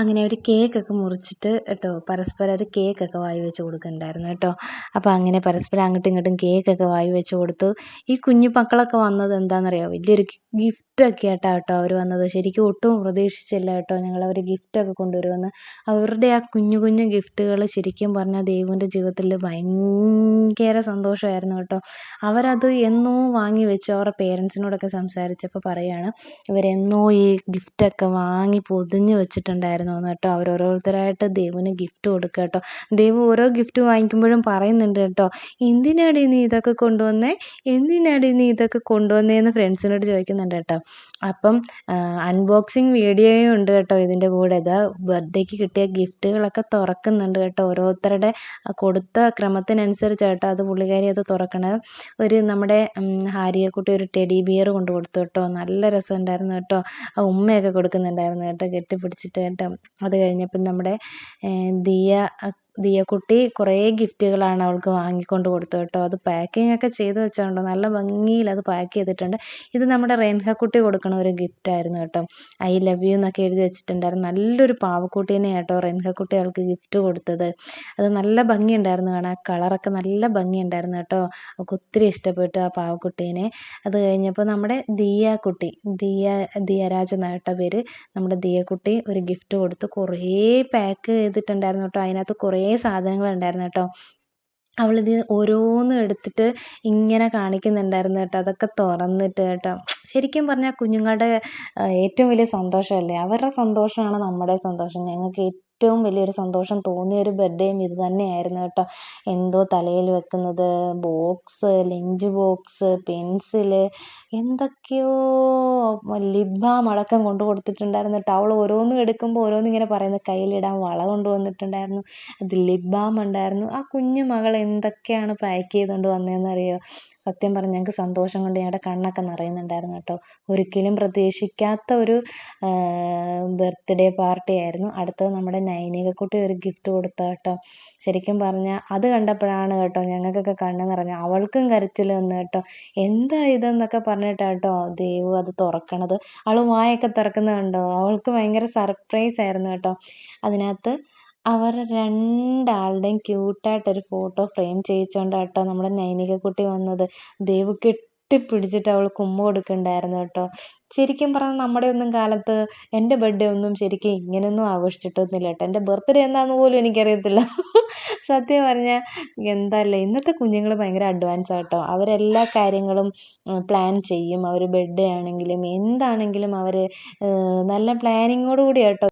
അങ്ങനെ ഒരു കേക്കൊക്കെ മുറിച്ചിട്ട് കേട്ടോ പരസ്പരം ഒരു കേക്കൊക്കെ വായി വെച്ച് കൊടുക്കുന്നുണ്ടായിരുന്നു കേട്ടോ. അപ്പോൾ അങ്ങനെ പരസ്പരം അങ്ങോട്ടും ഇങ്ങോട്ടും കേക്കൊക്കെ വായി വെച്ച് കൊടുത്തു. ഈ കുഞ്ഞു മക്കളൊക്കെ വന്നത് എന്താണെന്നറിയോ, വലിയൊരു ഗിഫ്റ്റൊക്കെ ആയിട്ടാണ് കേട്ടോ അവർ വന്നത്. ശരിക്കും ഒട്ടും പ്രതീക്ഷിച്ചില്ല കേട്ടോ ഞങ്ങളവർ ഗിഫ്റ്റൊക്കെ കൊണ്ടുവരുമെന്ന്. അവരുടെ ആ കുഞ്ഞു കുഞ്ഞു ഗിഫ്റ്റുകൾ ശരിക്കും പറഞ്ഞാൽ ദേവുവിൻ്റെ ജീവിതത്തിൽ ഭയങ്കര സന്തോഷമായിരുന്നു കേട്ടോ. അവരത് എന്നോ വാങ്ങി വെച്ചു. അവരുടെ പേരൻസിനോടൊക്കെ സംസാരിച്ചപ്പോൾ പറയുകയാണ്, ഇവരെന്നോ ഈ ഗിഫ്റ്റൊക്കെ വാങ്ങി പൊതിഞ്ഞ് വെച്ചിട്ടുണ്ടായിരുന്നു എന്ന് കേട്ടോ. അവരോരോരുത്തരായിട്ട് ദേവുവിന് ഗിഫ്റ്റ് കൊടുക്കുക കേട്ടോ. ദേവു ഓരോ ഗിഫ്റ്റ് വാങ്ങിക്കുമ്പോഴും പറയുന്നുണ്ട് കേട്ടോ, എന്തിനാടി നീ ഇതൊക്കെ കൊണ്ടുവന്നേ, എന്തിനാടി നീ ഇതൊക്കെ കൊണ്ടുവന്നേന്ന് ഫ്രണ്ട്സിനോട് ചോദിക്കുന്നുണ്ട് കേട്ടോ. അപ്പം അൺബോക്സിങ് വീഡിയോയും ഉണ്ട് കേട്ടോ ഇതിൻ്റെ കൂടെ. ഇതാ ബർത്ത്ഡേക്ക് കിട്ടിയ ഗിഫ്റ്റുകളൊക്കെ തുറക്കുന്നുണ്ട് കേട്ടോ. ഓരോരുത്തരുടെ കൊടുത്ത ക്രമത്തിനനുസരിച്ച് കേട്ടോ അത് പുള്ളിക്കാരി അത് തുറക്കണത്. ഒരു നമ്മുടെ ഹാരിയെക്കുട്ടി ഒരു ടെഡി ബിയർ കൊണ്ട് കൊടുത്തു കേട്ടോ. നല്ല രസമുണ്ടായിരുന്നു കേട്ടോ. ആ ഉമ്മയൊക്കെ കൊടുക്കുന്നുണ്ടായിരുന്നു കേട്ടോ, കെട്ടിപ്പിടിച്ചിട്ട് കേട്ടോ. അത് കഴിഞ്ഞപ്പോൾ നമ്മുടെ ദിയക്കുട്ടി കുറേ ഗിഫ്റ്റുകളാണ് അവൾക്ക് വാങ്ങിക്കൊണ്ട് കൊടുത്തത് കേട്ടോ. അത് പാക്കിംഗ് ഒക്കെ ചെയ്ത് വെച്ചോണ്ടോ നല്ല ഭംഗിയിൽ അത് പാക്ക് ചെയ്തിട്ടുണ്ട്. ഇത് നമ്മുടെ റെൻഹക്കുട്ടി കൊടുക്കണ ഒരു ഗിഫ്റ്റായിരുന്നു കേട്ടോ. ഐ ലവ് യു എന്നൊക്കെ എഴുതി വെച്ചിട്ടുണ്ടായിരുന്നു. നല്ലൊരു പാവക്കുട്ടീനെ കേട്ടോ റെൻഹക്കുട്ടി അവൾക്ക് ഗിഫ്റ്റ് കൊടുത്തത്. അത് നല്ല ഭംഗിയുണ്ടായിരുന്നു കാണാൻ. ആ കളറൊക്കെ നല്ല ഭംഗിയുണ്ടായിരുന്നു കേട്ടോ. അവൾക്ക് ഒത്തിരി ഇഷ്ടപ്പെട്ടു ആ പാവക്കുട്ടീനെ. അത് കഴിഞ്ഞപ്പോൾ നമ്മുടെ ദിയരാജ് എന്നാണ് കേട്ടോ പേര്. നമ്മുടെ ദിയക്കുട്ടി ഒരു ഗിഫ്റ്റ് കൊടുത്ത് കുറേ പാക്ക് ചെയ്തിട്ടുണ്ടായിരുന്നു കേട്ടോ. അതിനകത്ത് കുറേ സാധനങ്ങളുണ്ടായിരുന്നു കേട്ടോ. അവളിത് ഓരോന്നും എടുത്തിട്ട് ഇങ്ങനെ കാണിക്കുന്നുണ്ടായിരുന്നു കേട്ടോ. അതൊക്കെ തുറന്നിട്ട് കേട്ടോ. ശരിക്കും പറഞ്ഞാൽ കുഞ്ഞുങ്ങളുടെ ഏറ്റവും വലിയ സന്തോഷമല്ലേ, അവരുടെ സന്തോഷമാണ് നമ്മുടെ സന്തോഷം. ഞങ്ങൾക്ക് ഏറ്റവും വലിയൊരു സന്തോഷം തോന്നിയ ഒരു ബർത്ത്ഡേയും ഇത് തന്നെയായിരുന്നു കേട്ടോ. എന്തോ തലയിൽ വെക്കുന്നത്, ബോക്സ്, ലഞ്ച് ബോക്സ്, പെൻസില്, എന്തൊക്കെയോ ലിപ് ബാം അടക്കം കൊണ്ടു കൊടുത്തിട്ടുണ്ടായിരുന്നു കേട്ടോ. അവൾ ഓരോന്നും എടുക്കുമ്പോൾ ഓരോന്നും ഇങ്ങനെ പറയുന്നത്, കയ്യിലിടാൻ വള കൊണ്ടുവന്നിട്ടുണ്ടായിരുന്നു, അത് ലിപ് ബാം ഉണ്ടായിരുന്നു. ആ കുഞ്ഞു മകൾ എന്തൊക്കെയാണ് പാക്ക് ചെയ്തുകൊണ്ട് വന്നതെന്നറിയോ. സത്യം പറഞ്ഞാൽ ഞങ്ങൾക്ക് സന്തോഷം കൊണ്ട് ഞങ്ങളുടെ കണ്ണൊക്കെ നിറയുന്നുണ്ടായിരുന്നു കേട്ടോ. ഒരിക്കലും പ്രതീക്ഷിക്കാത്ത ഒരു ബർത്ത്ഡേ പാർട്ടി ആയിരുന്നു. അടുത്തത് നമ്മുടെ നൈനികക്കുട്ടി ഒരു ഗിഫ്റ്റ് കൊടുത്ത കേട്ടോ. ശരിക്കും പറഞ്ഞാൽ അത് കണ്ടപ്പോഴാണ് കേട്ടോ ഞങ്ങൾക്കൊക്കെ കണ്ണ് നിറഞ്ഞു. അവൾക്കും കരച്ചിൽ വന്നു കേട്ടോ. എന്താ ഇതെന്നൊക്കെ പറഞ്ഞിട്ടാട്ടോ ദേവു അത് തുറക്കണത്. അവൾ വായൊക്കെ തുറക്കുന്നത് കണ്ടോ. അവൾക്ക് ഭയങ്കര സർപ്രൈസ് ആയിരുന്നു കേട്ടോ. അതിനകത്ത് അവർ രണ്ടാളുടെയും ക്യൂട്ടായിട്ടൊരു ഫോട്ടോ ഫ്രെയിം ചെയ്യിച്ചുകൊണ്ട് കേട്ടോ നമ്മുടെ നൈനികക്കുട്ടി വന്നത്. ദേവു കെട്ടിപ്പിടിച്ചിട്ട് അവൾക്ക് ഉമ്മ കൊടുക്കുന്നുണ്ടായിരുന്നു കേട്ടോ. ശരിക്കും പറഞ്ഞാൽ നമ്മുടെ ഒന്നും കാലത്ത് എൻ്റെ ബർത്ത്ഡേ ഒന്നും ശരിക്കും ഇങ്ങനെയൊന്നും ആഘോഷിച്ചിട്ടൊന്നുമില്ല കേട്ടോ. എൻ്റെ ബർത്ത്ഡേ എന്താണെന്ന് പോലും എനിക്കറിയത്തില്ല. സത്യം പറഞ്ഞാൽ എന്തല്ലേ ഇന്നത്തെ കുഞ്ഞുങ്ങൾ ഭയങ്കര അഡ്വാൻസ് ആട്ടോ. അവരെല്ലാ കാര്യങ്ങളും പ്ലാൻ ചെയ്യും. അവർ ബർത്ത്ഡേ ആണെങ്കിലും എന്താണെങ്കിലും അവർ നല്ല പ്ലാനിങ്ങോട് കൂടി കേട്ടോ